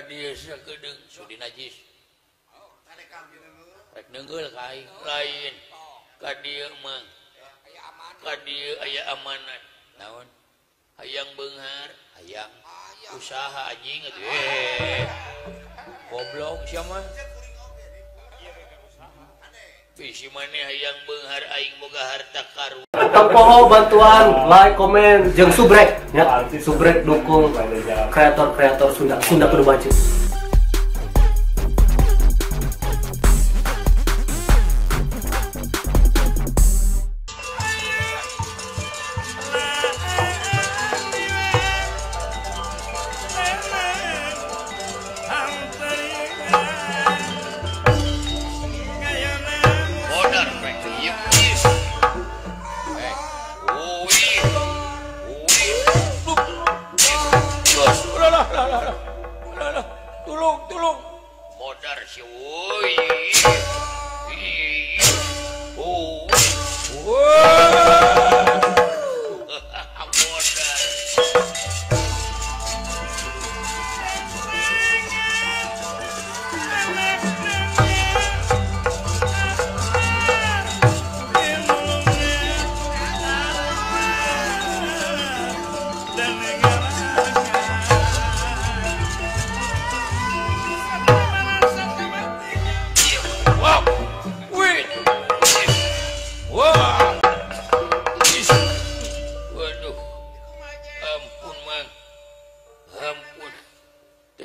dia sakedeung sudi najis rek neungeul ka aing lain ka dieu mah ka dieu aya amanat naon hayang beunghar hayang usaha anjing atuh goblok sia mah bisi maneh hayang beunghar aing boga harta karun Poho bantuan like, komen, jeung subrek ya. Subrek dukung kreator-kreator Sunda Kudu Bacin. Tulung modar si woi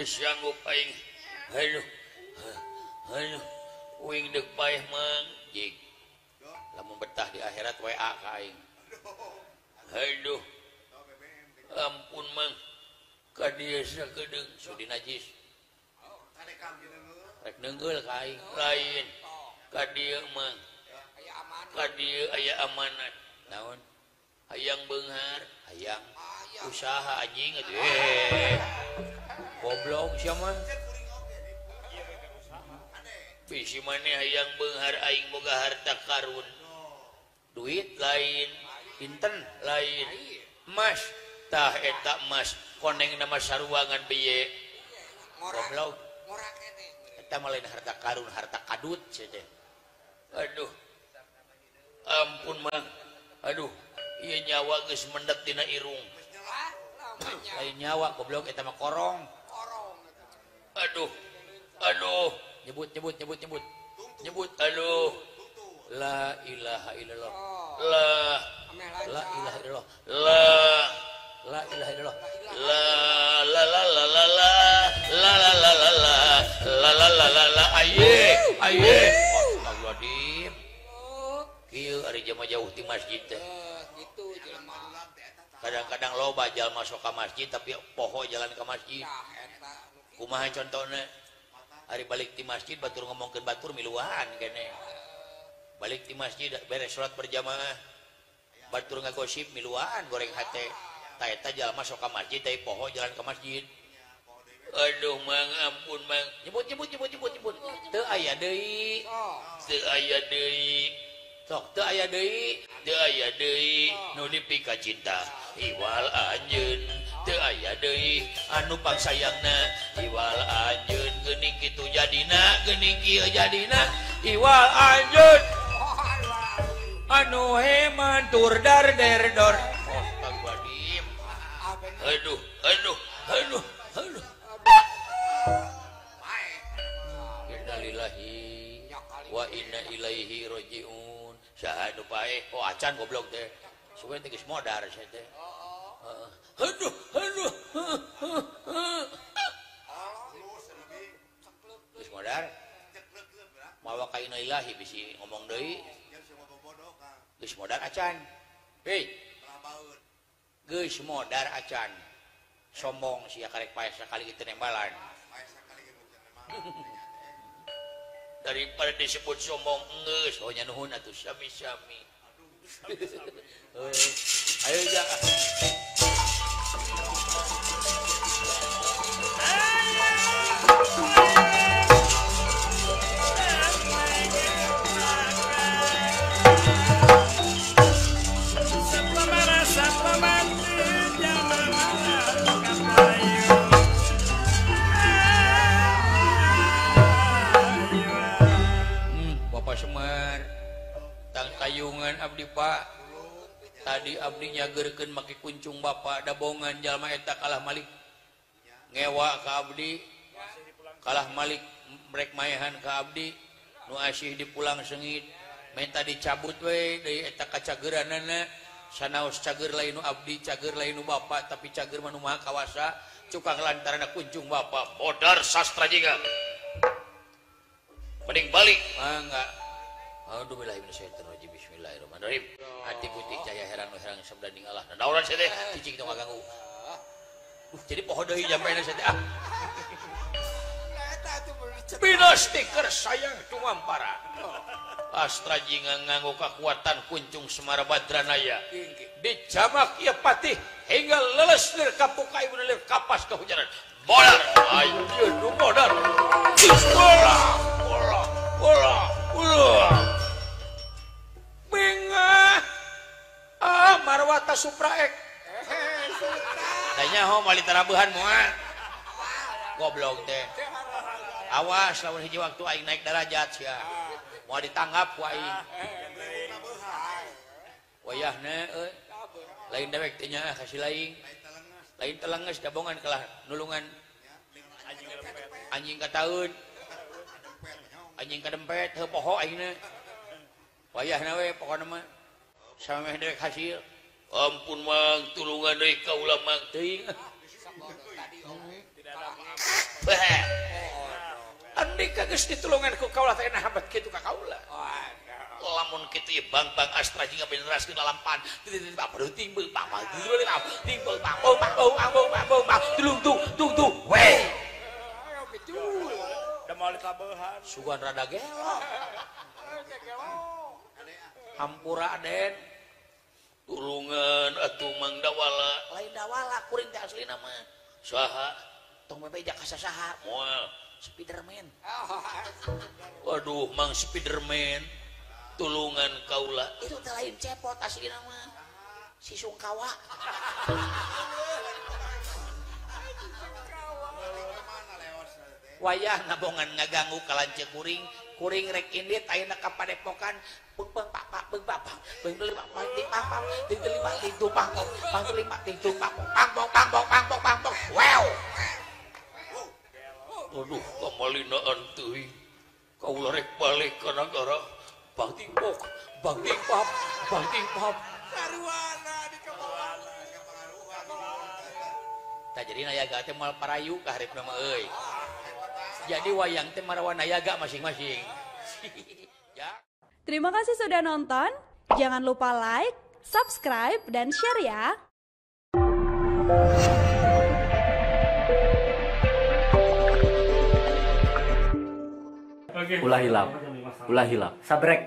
sanggup aing uing deuk paeh mang jig lamun betah di akhirat WA ka aing aduh ampun mang ka dieu sakedeung sudi najis rek neungeul ka aing lain ka dieu mang ka dieu aya amanat naon hayang beunghar hayang usaha anjing atuh goblok sia mah bisi maneh hayang beunghar aing boga harta karun duit lain pinten lain emas tah eta emas koneng nama saruangan biye goblok eta mah lain harta karun harta kadut sia teh aduh ampun mah aduh ieu nyawa geus mendek tina irung lain nyawa goblok eta mah korong aduh nyebut aduh la ilaha illallah la ilaha illallah la ilaha illallah la aye astagfirullahaladzim kieu ari jama jauh ti masjid teh gitu jelema kadang-kadang loba jalma sok ka masjid tapi poho jalan ke masjid kumaha contohna hari balik di masjid batur ngomongkeun batur miluan kene balik di masjid beres salat berjamaah batur ngagosip miluan goreng hate ta eta jalma sok ka masjid tapi poho jalan ke masjid aduh mang ampun mang nyebut teu aya deui sok teu aya deui nu dipika cinta iwal anjeun teu aya deui anu pangsayangna iwal anjeun geuning kitu jadina geuning kieu jadina iwal anjeun anu heman tur dar der dor astagfirullahaladzim aduh innalillahi wa inna ilaihi rajiun sahadu paeh oh acan goblok teh suwe teh geus modar sia teh aduh geus modar mawa ka innalillahi bisi ngomong deui geus modar acan hei geus modar acan sombong sia karek paeh sakali kitu nembalan daripada disebut sombong geus oh nya nuhun atuh sami-sami ayo ja tadi abdi nyagerkeun make kuncung Bapak dabongan jalma eta kalah malik ngewa ka abdi kalah malik brek maehan ka abdi nu asih dipulang sengit minta dicabut we deui eta kacageranana sanaos cager lain nu abdi cager lain nu Bapak tapi cager mah nu maha kawasa cukang lantaran kuncung Bapak bodar sastra jiga mending balik mangga. Aduh billahi minasyaitonir rajim bismillahirrahmanirrahim. Hati putih cahaya heran sabdaning Allah. Nah dauran saya teh cicing teu ngaganggu. Jadi poho deui jampeuna saya teh. Bina stiker sayang tumampara. Astra jinga nganggo kekuatan kuncung Semara Badranaya. Dijamak ieu patih hingga leles lir kapuka ibu lir kapas kehujanan. Bodar. Anjeun nu bodar. Bola. Bengah marwata supraek tanya ho mali tarabuhan moal goblok teh awas lamun hiji waktu aing naik derajat sia moal ditanggap ku aing wayahna lain dewek teh nya kasih lain telenges dabongan kalah nulungan anjing kataeun anjing kadempet heuh poho aingna wayahna we pokona mah sameh dewek hasil ampun mang tulungan deui kaula mang teuing andika geus ditulungan ku kaula teh nahabat kitu ka kaula lamun kitu ye bang-bang Astra jinga beneraskeun lalampan timbul timbul tung we da moal ditabehan sugan rada gelo hampura den tulungan atuh Mang Dawala lain Dawala kuring teh aslina mah saha tong bebeja ka saha moal Spiderman waduh Mang Spiderman tulungan kaula itu teh lain cepot aslina mah si Sungkawa wayah ngabongan ngaganggu ka lanceuk kuring rek indit ayeuna ka Padepokan wow aduh kamalinaan teuing kaula rek balik ka nagara Bang Tingpok karuana di kapalan tah jadi nayaga teh moal parayu ka hareup mah euy jadi wayang teh marawan nayaga masing-masing ya. Terima kasih sudah nonton. Jangan lupa like, subscribe, dan share ya. Ulah hilap. Sabrek.